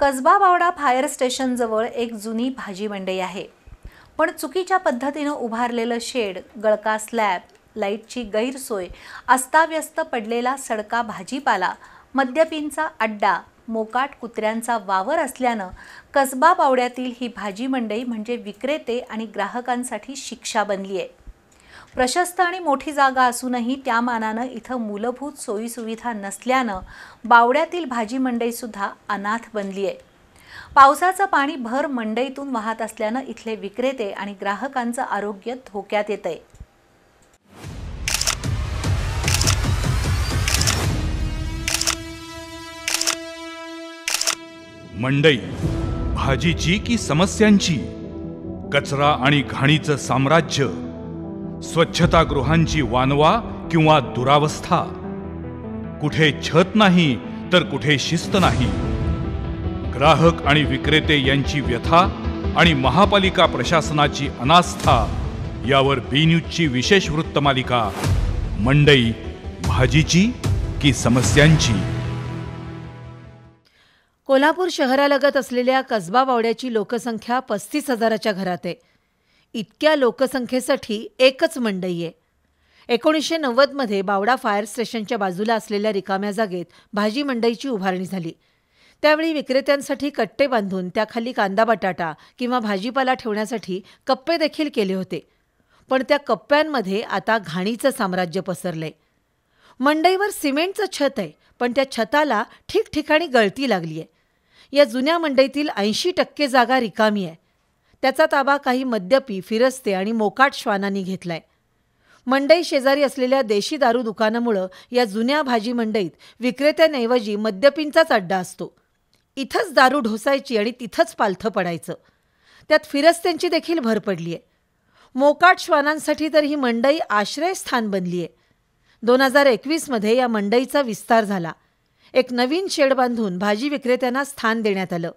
Kasba Bawda fire स्टेशनजवळ एक जुनी भाजी मंडई आहे. पण चुकीच्या पद्धतीने उभारलेलं शेड, गळका स्लॅब, लाईटची गैरसोय, अस्ताव्यस्त पडलेला सडका भाजीपाला, मद्यपींचा अड्डा, मोकाट कुत्र्यांचा वावर असल्यानं कसबा बावड्यातील ही भाजी मंडई म्हणजे विक्रेते आणि ग्राहकांसाठी शिक्षा बनली आहे. प्रशस्त आणि मोठी जागा असूनही त्या मानानं इथं मूलभूत सोयीसुविधा नसल्यानं बावड्यातील भाजी मंडई सुद्धा अनाथ बनली आहे. पावसाचं पाणी भर मंडईतून वाहत असल्यानं इथले विक्रेते आणि ग्राहकांचं आरोग्य धोक्यात येतंय. मंडई भाजीची की समस्यांची? कचरा आणि घाणीचं साम्राज्य, स्वच्छतागृहांची वानवा किंवा दुरावस्था, कुठे छत नाही तर कुठे शिस्त नाही. ग्राहक आणि विक्रेते यांची व्यथा आणि महापालिका प्रशासनाची अनास्था यावर बी न्यूजची विशेष वृत्तमालिका मंडई भाजीची की समस्यांची. कोल्हापूर शहरालगत असलेल्या कसबा बावड्याची लोकसंख्या 35,000च्या घरात आहे. इतक्या लोकसंख्येसाठी एकच मंडई आहे. 1990मध्ये बावडा फायर स्टेशनच्या बाजूला असलेल्या रिकाम्या जागेत भाजी मंडईची उभारणी झाली. त्यावेळी विक्रेत्यांसाठी कट्टे बांधून त्याखाली कांदा बटाटा किंवा भाजीपाला ठेवण्यासाठी कप्पे देखील केले होते. पण त्या कप्प्यांमध्ये आता घाणीचं साम्राज्य पसरलंय. मंडईवर सिमेंटचं छत आहे, पण त्या छताला ठिकठिकाणी गळती लागली आहे. या जुन्या मंडईतील 80% जागा रिकामी आहे. त्याचा ताबा काही मद्यपी, फिरस्ते आणि मोकाट श्वानांनी घेतलाय. मंडई शेजारी असलेल्या देशी दारू दुकानामुळं या जुन्या भाजी मंडईत विक्रेत्यांऐवजी मद्यपींचाच अड्डा असतो. इथंच दारू ढोसायची आणि तिथंच पालथं पडायचं. त्यात फिरस्त्यांची देखील भर पडली आहे. मोकाट श्वानांसाठी तर ही मंडई आश्रयस्थान बनली आहे. 2021मध्ये या मंडईचा विस्तार झाला. एक नवीन शेड बांधून भाजी विक्रेत्यांना स्थान देण्यात आलं.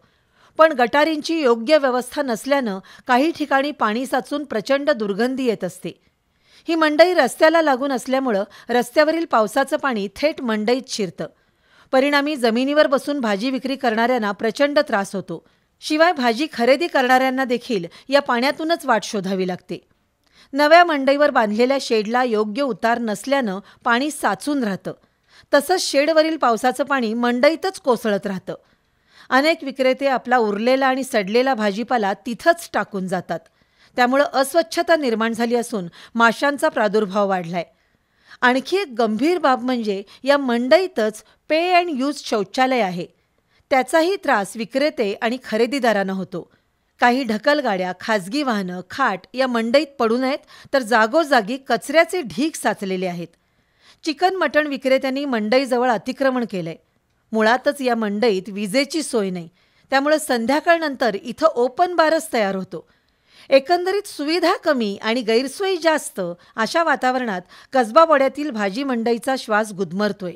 पण गटारींची योग्य व्यवस्था नसल्यानं काही ठिकाणी पाणी साचून प्रचंड दुर्गंधी येत असते. ही मंडई रस्त्याला लागून असल्यामुळं रस्त्यावरील पावसाचं पाणी थेट मंडईत शिरतं. परिणामी जमिनीवर बसून भाजी विक्री करणाऱ्यांना प्रचंड त्रास होतो. शिवाय भाजी खरेदी करणाऱ्यांना देखील या पाण्यातूनच वाट शोधावी लागते. नव्या मंडईवर बांधलेल्या शेडला योग्य उतार नसल्यानं पाणी साचून राहतं. तसंच शेडवरील पावसाचं पाणी मंडईतच कोसळत राहतं. अनेक विक्रेते आपला उरलेला आणि सडलेला भाजीपाला तिथंच टाकून जातात. त्यामुळं अस्वच्छता निर्माण झाली असून माशांचा प्रादुर्भाव वाढलाय. आणखी एक गंभीर बाब म्हणजे या मंडईतच पे अँड यूज शौचालय आहे. त्याचाही त्रास विक्रेते आणि खरेदीदारांना होतो. काही ढकलगाड्या, खाजगी वाहनं, खाट या मंडईत पडू नयेत, तर जागोजागी कचऱ्याचे ढीग साचलेले आहेत. चिकन मटण विक्रेत्यांनी मंडईजवळ अतिक्रमण केलंय. मुळातच या मंडईत विजेची सोय नाही. त्यामुळे संध्याकाळनंतर इथं ओपन बारच तयार होतो. एकंदरीत सुविधा कमी आणि गैरसोयी जास्त अशा वातावरणात कसबा बावड्यातील भाजी मंडईचा श्वास गुदमरतोय.